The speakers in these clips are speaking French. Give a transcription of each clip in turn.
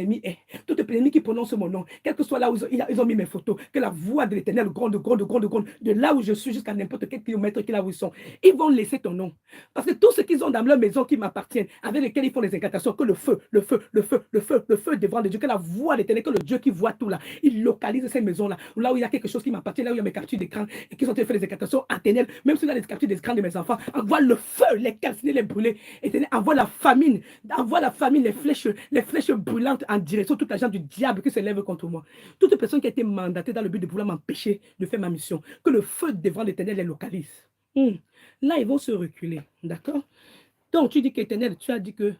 ennemi est, tout ennemi qui prononce mon nom, quel que soit là où ils ont mis mes photos, que la voix de l'Éternel gronde, de là où je suis jusqu'à n'importe quel kilomètre là où ils sont, ils vont laisser ton nom. Parce que tout ce qu'ils ont dans leur maison qui m'appartiennent, avec lesquels ils font les incantations, que le feu, devant le Dieu, que la voix de l'Éternel, que le Dieu qui voit tout là, il localise ces maisons-là, là où il y a quelque chose qui m'appartient, là où il y a mes captures d'écran, et qui sont fait des incantations Éternel, même si il y a les captures d'écran de mes enfants, envoie le feu, les calciner, les brûler, Éternel, envoie la famine, les flèches brûlantes en direction toute la gente du diable qui se lève contre moi. Toute personne qui a été mandatée dans le but de vouloir m'empêcher de faire ma mission, que le feu devant l'Éternel les localise. Là, ils vont se reculer, d'accord? Donc, tu dis qu'Éternel, tu as dit que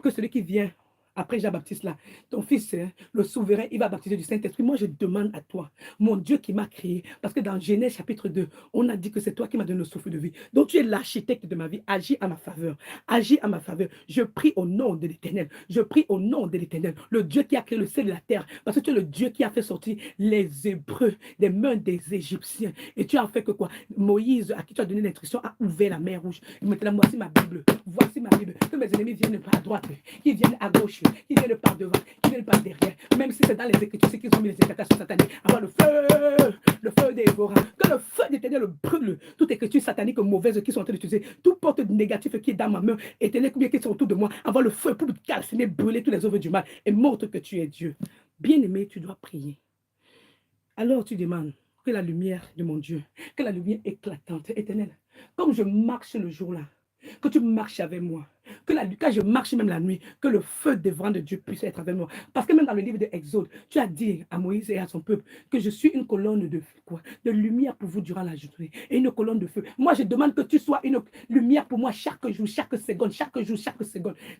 que celui qui vient après Jean-Baptiste là, ton fils, le souverain, il va baptiser du Saint-Esprit. Moi, je demande à toi, mon Dieu qui m'a créé, parce que dans Genèse chapitre 2, on a dit que c'est toi qui m'as donné le souffle de vie. Donc, tu es l'architecte de ma vie. Agis à ma faveur. Agis à ma faveur. Je prie au nom de l'Éternel. Je prie au nom de l'Éternel, le Dieu qui a créé le ciel et la terre, parce que tu es le Dieu qui a fait sortir les Hébreux des mains des Égyptiens. Et tu as fait que quoi? Moïse, à qui tu as donné l'instruction, a ouvert la mer rouge. Maintenant, voici ma Bible. Voici ma Bible. Que mes ennemis viennent par à droite, qu'ils viennent à gauche, qu'ils viennent par devant, qu'ils viennent par derrière. Même si c'est dans les Écritures, c'est qu'ils ont mis les incantations sataniques. Avoir le feu dévorant. Que le feu d'Éternel brûle toute écriture satanique mauvaise qui sont en train d'utiliser. Tout porte négatif qui est dans ma main, Éternel, combien qui sont autour de moi. Avoir le feu pour calciner, brûler tous les œuvres du mal et montre que tu es Dieu. Bien-aimé, tu dois prier. Alors tu demandes que la lumière de mon Dieu, que la lumière éclatante, Éternel, comme je marche le jour-là, que tu marches avec moi, quand je marche même la nuit, que le feu devant de Dieu puisse être avec moi. Parce que même dans le livre de Exode, tu as dit à Moïse et à son peuple que je suis une colonne de lumière pour vous durant la journée et une colonne de feu. Moi, je demande que tu sois une lumière pour moi chaque jour, chaque seconde,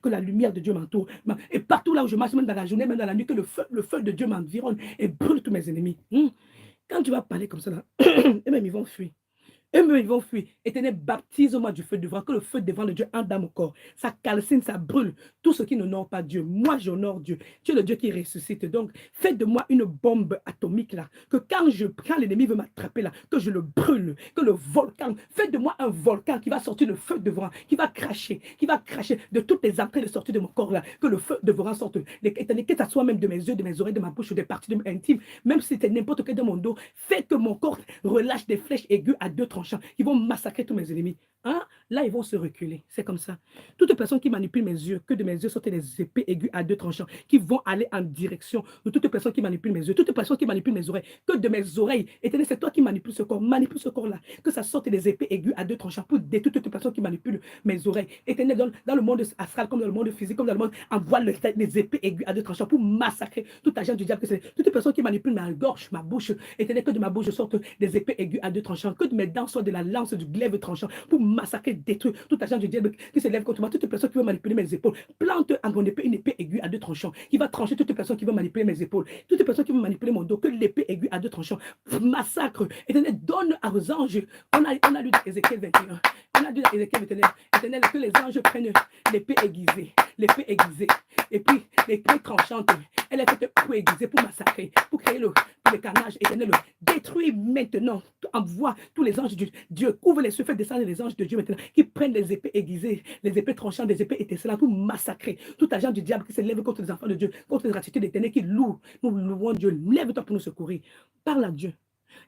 que la lumière de Dieu m'entoure. Et partout là où je marche, même dans la journée, même dans la nuit, que le feu de Dieu m'environne et brûle tous mes ennemis. Quand tu vas parler comme ça, là, et même ils vont fuir. Eux-mêmes, ils vont fuir. Éternel, baptise-moi du feu devant, que le feu devant le Dieu entre dans mon corps. Ça calcine, ça brûle. Tout ce qui n'honore pas Dieu. Moi, j'honore Dieu. Tu es le Dieu qui ressuscite. Donc, fais de moi une bombe atomique là. Que quand l'ennemi veut m'attraper là, que je le brûle. Que le volcan, fais de moi un volcan qui va sortir le feu devant, qui va cracher de toutes les entrées de sortie de mon corps là. Que le feu devant sorte. Éternel, que ça soit même de mes yeux, de mes oreilles, de ma bouche, des parties de mes intimes, même si c'était n'importe quel de mon dos, fais que mon corps relâche des flèches aiguës à 2 tranchants qui vont massacrer tous mes ennemis. Hein? Là, ils vont se reculer. C'est comme ça. Toute personne qui manipule mes yeux, que de mes yeux sortent des épées aiguës à 2 tranchants, qui vont aller en direction de toute personne qui manipule mes yeux, toute personne qui manipule mes oreilles, que de mes oreilles. Éternel, c'est toi qui manipules ce corps. Manipule ce corps-là. Que ça sorte des épées aiguës à 2 tranchants pour détruire toute personne qui manipule mes oreilles. Éternel, dans le monde astral, comme dans le monde physique, comme dans le monde, envoie les épées aiguës à 2 tranchants pour massacrer tout agent du diable. Toute personne qui manipule ma gorge, ma bouche. Éternel, que de ma bouche sortent des épées aiguës à 2 tranchants. Que de mes dents soient de la lance du glaive tranchant pour massacrer, détruire tout agent du diable qui se lève contre moi, toute personne qui veut manipuler mes épaules. Plante en mon épée une épée aiguë à 2 tranchants qui va trancher toute personne qui veut manipuler mes épaules, toute personne qui veut manipuler mon dos, que l'épée aiguë à 2 tranchants massacre. Éternel, donne aux anges. On a lu dans Ézéchiel 21. On a dit dans Ézéchiel 21, Éternel, que les anges prennent l'épée aiguisée, et puis l'épée tranchante, elle est faite pour aiguiser, pour massacrer, pour créer le carnage. Éternel, détruis maintenant, envoie tous les anges de Dieu, couvre les cieux, fait descendre les anges de Dieu maintenant, qui prennent les épées aiguisées, les épées tranchantes, des épées étincelantes pour massacrer tout agent du diable qui se lève contre les enfants de Dieu, contre les attitudes éternelles qui louent. Nous louons Dieu. Lève-toi pour nous secourir. Parle à Dieu.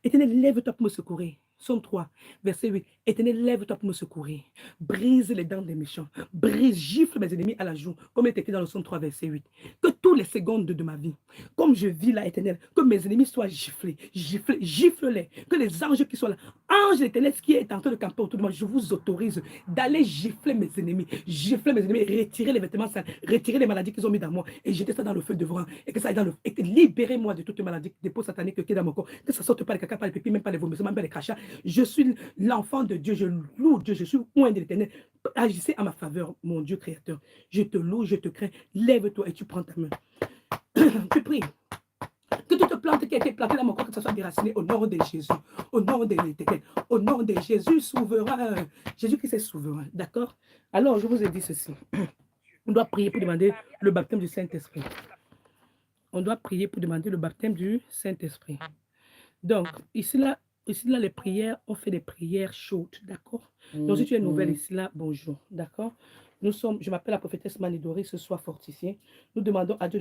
Éternel, lève-toi pour me secourir. Somme 3, verset 8. Éternel, lève-toi pour me secourir. Brise les dents des méchants. Brise, gifle mes ennemis à la joue. Comme il est écrit dans le Somme 3, verset 8. Que tous les secondes de ma vie, comme je vis là, Éternel, que mes ennemis soient giflés. Gifle-les. Que les anges qui soient là, ange l'Éternel qui est en train de camper autour de moi, je vous autorise d'aller gifler mes ennemis. Gifler mes ennemis, retirer les vêtements sales, retirer les maladies qu'ils ont mis dans moi et jeter ça dans le feu devant. Et que ça aille dans le feu. Et que libérez-moi de toute maladie, des peaux sataniques qui est dans mon corps. Que ça sorte pas les caca, pas les pépis, même pas les vomissements, même pas les crachats. Je suis l'enfant de Dieu, je loue Dieu, je suis loin de l'Éternel. Agissez à ma faveur, mon Dieu créateur. Je te loue, je te crains. Lève-toi et tu prends ta main. Tu pries. Que toute plante qui a été plantée dans mon corps, que ça soit déraciné au nom de Jésus, au nom de l'Éternel, au nom de Jésus souverain. Jésus qui est souverain, d'accord? Alors, je vous ai dit ceci. On doit prier pour demander le baptême du Saint-Esprit. On doit prier pour demander le baptême du Saint-Esprit. Donc, ici, là, les prières, on fait des prières chaudes, d'accord? Donc, si tu es nouvelle ici, là, bonjour, d'accord? Je m'appelle la prophétesse Manidori, ce soir fortifié. Nous demandons à Dieu